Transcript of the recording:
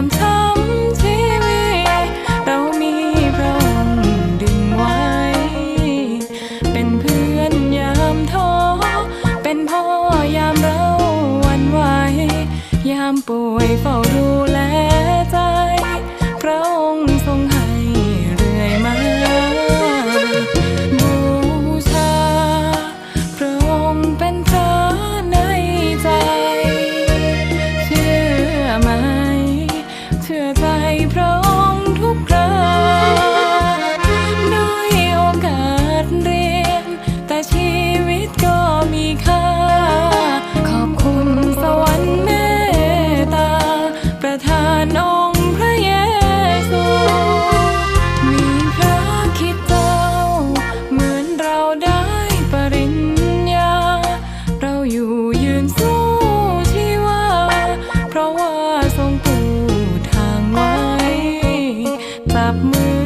ามช้ำชีวิตเรามีพระองค์ดึงไว้เป็นเพื่อนยามท้อเป็นพ่อยามเราหวั่นไหวยามป่วยเฝ้าดูแลใจพระองค์ทรงให้เรื่อยมาบูชาพระองค์เป็นพระในใจเชื่อไหมเชื่อใจพระองค์ทุกคราน้อยโอกาสเรียนแต่ชีวิตก็มีค่าขอบคุณสวรรค์เมตตาประทานองค์พระเยซูมีพระคิดเจ้าเหมือนเราได้ปริญญาเราอยู่ยืนสู้ชีวาเพราะว่าทรงปูทางไว้จับมือ